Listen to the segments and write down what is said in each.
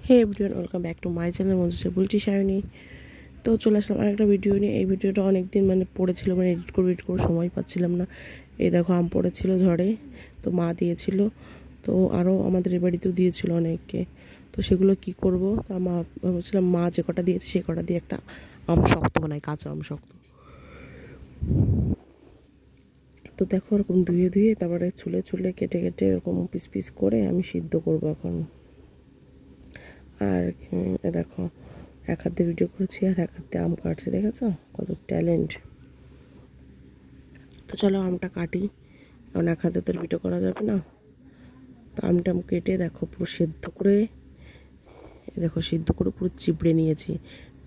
Hey everyone, welcome back to my channel Manjushree Bulti Sayani. তো চলে আসলাম আরেকটা ভিডিও নিয়ে। এই ভিডিওটা অনেক দিন পড়েছিল, এডিট করে সময় পাচ্ছিলাম না। এই দেখো আম পড়েছিল ঝড়ে, তো মা দিয়েছিল, তো আরও আমাদের এই বাড়িতেও দিয়েছিল অনেককে। তো সেগুলো কি করব, তা মা ভাবছিলাম মা যে কটা দিয়েছে সে কটা দিয়ে একটা আম শক্ত বানাই, কাঁচা আম শক্ত। তো দেখো এরকম ধুয়ে তারপরে ছুলে কেটে এরকম পিস পিস করে আমি সিদ্ধ করবো এখন। আর দেখো এক হাতে ভিডিও করছি আর এক হাতে আম কাটছি, দেখেছো কত ট্যালেন্ট। তো চলো আমটা কাটি, কারণ এক হাতে তো ভিডিও করা যাবে না। তো আমটা কেটে দেখো পুরো সিদ্ধ করে পুরো চিবড়ে নিয়েছি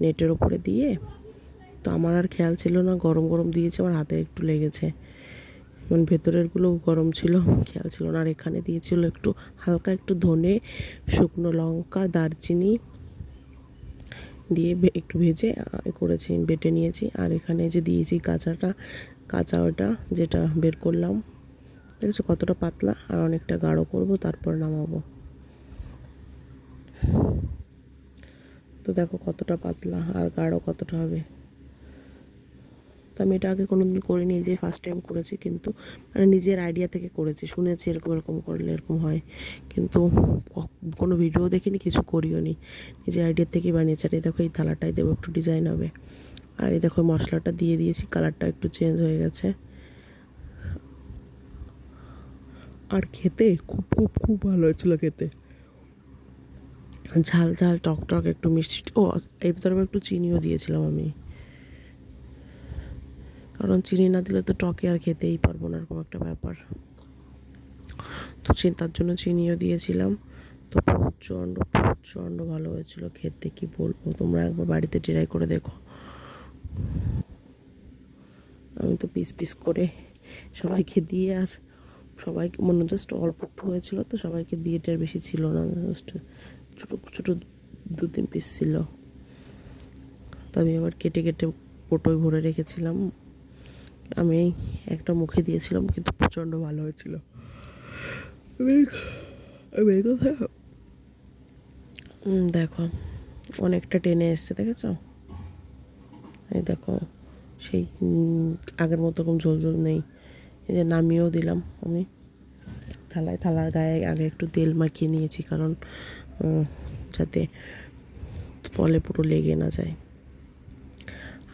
নেটের ওপরে দিয়ে। তো আমার আর খেয়াল ছিল না, গরম গরম দিয়েছে, আমার হাতে একটু লেগেছে, ভেতরেরগুলো গরম ছিল, খেয়াল ছিল না। আর এখানে দিয়েছিল একটু হালকা একটু ধনে, শুকনো লঙ্কা, দারচিনি দিয়ে একটু ভেজে করেছি, বেটে নিয়েছি। আর এখানে যে দিয়েছি কাঁচা ওটা যেটা বের করলাম, দেখেছো কতটা পাতলা, আর অনেকটা গাঢ় করব তারপর নামাবো। তো দেখো কতটা পাতলা আর গাঢ় কতটা হবে। তো আমি এটা আগে কোনোদিন করিনি, যে ফার্স্ট টাইম করেছি, কিন্তু নিজের আইডিয়া থেকে করেছি, শুনেছি এরকম করলে এরকম হয়, কিন্তু কোনো ভিডিও দেখিনি, কিছু করিও নি, নিজের আইডিয়া থেকেই বানিয়েছি। আর এই দেখো এই থালাটাই দেবো, একটু ডিজাইন হবে। আর এই দেখো মশলাটা দিয়ে দিয়েছি, কালারটা একটু চেঞ্জ হয়ে গেছে। আর খেতে খুব খুব খুব ভালো হয়েছিল খেতে, ঝাল ঝাল টক একটু মিষ্টি। ও এর ভিতরে একটু চিনিও দিয়েছিলাম আমি, কারণ চিনি না দিলে তো টকে আর খেতেই পারবো না, এরকম একটা ব্যাপার। তো তার জন্য চিনিও দিয়েছিলাম। তো প্রচণ্ড ভালো হয়েছিল খেতে, কি বলবো, তোমরা একবার বাড়িতে ট্রাই করে দেখো। আমি তো পিস পিস করে সবাইকে দিয়ে, আর সবাইকে জাস্ট অল্প একটু হয়েছিল, তো সবাইকে দিয়ে এটার বেশি ছিল না, জাস্ট ছোটো 2-3 পিস ছিল। তো আমি আবার কেটে পোটোয় ভরে রেখেছিলাম। আমি একটা মুখে দিয়েছিলাম, কিন্তু প্রচণ্ড ভালো হয়েছিল। দেখো অনেকটা টেনে এসছে, দেখেছো? এই দেখো সেই আগের মতো কোনো ঝোল নেই। এই যে নামিয়েও দিলাম আমি থালার গায়ে আগে একটু তেল মাখিয়ে নিয়েছি, কারণ যাতে তলে পুরো লেগে না যায়।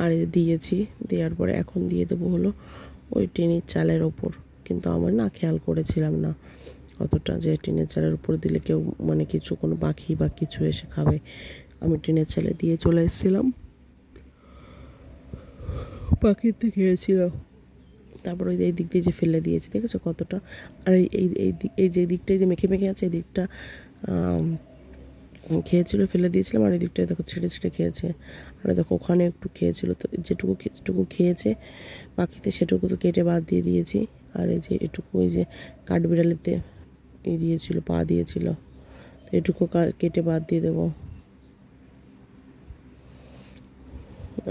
আর দিয়েছি, দেওয়ার পরে এখন দিয়ে দেবো হলো ওই টিনের চালের ওপর। কিন্তু আমার না খেয়াল করেছিলাম না কতটা, যে টিনের চালের উপর দিলে কেউ কিছু কোনো পাখি বা কিছু এসে খাবে। আমি টিনের চালে দিয়ে চলে এসেছিলাম, পাখিতে খেয়েছিলাম। তারপর ওই এই দিক দিয়ে যে ফেলে দিয়েছি, দেখেছো কতটা। আর এই যে দিকটাই যে মেখে আছে, এই দিকটা খেয়েছিল, ফেলে দিয়েছিলাম। আর এই দিকটায় দেখো ছেড়ে খেয়েছে। আর দেখো ওখানে একটু খেয়েছিল, তো যেটুকু খেয়েছে পাখিতে সেটুকু তো কেটে বাদ দিয়ে দিয়েছি। আর এই যে এটুকু ওই যে কাঠবিড়ালিতে দিয়েছিল, পা দিয়েছিল, তো এটুকু কেটে বাদ দিয়ে দেবো।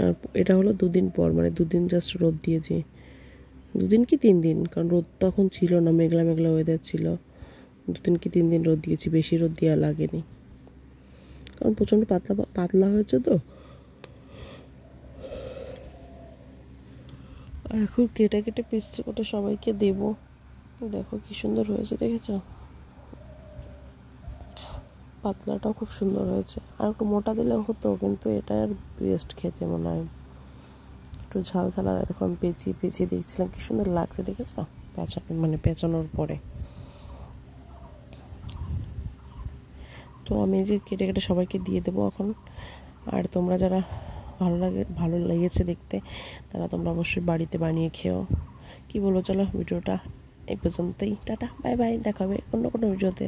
আর এটা হলো 2 দিন পর, 2 দিন জাস্ট রোদ দিয়েছি, 2 দিন কি 3 দিন, কারণ রোদ তখন ছিল না, মেঘলা ওয়েদার ছিল। 2 দিন কি 3 দিন রোদ দিয়েছি, বেশি রোদ দেওয়া লাগেনি, কারণ প্রচণ্ড পাতলা হয়েছে তো। আর এখন কেটে পিস করে সবাইকে দেবো। দেখো কি সুন্দর হয়েছে, দেখেছো? পাতলাটাও খুব সুন্দর হয়েছে, আর একটু মোটা দিলে হতো, কিন্তু এটা আর বেস্ট খেতে মনে হয়, একটু ঝাল। আর দেখো আমি পেঁচিয়ে দেখছিলাম কি সুন্দর লাগছে, দেখেছো? পেঁচানোর পরে। তো আমি যে কেটে সবাইকে দিয়ে দেবো এখন। আর তোমরা যারা ভালো লেগেছে দেখতে, তারা তোমরা অবশ্যই বাড়িতে বানিয়ে খেও। কি বলো, চলো ভিডিওটা এই পর্যন্তই, টাটা বাই বাই, দেখা হবে অন্য কোনো ভিডিওতে।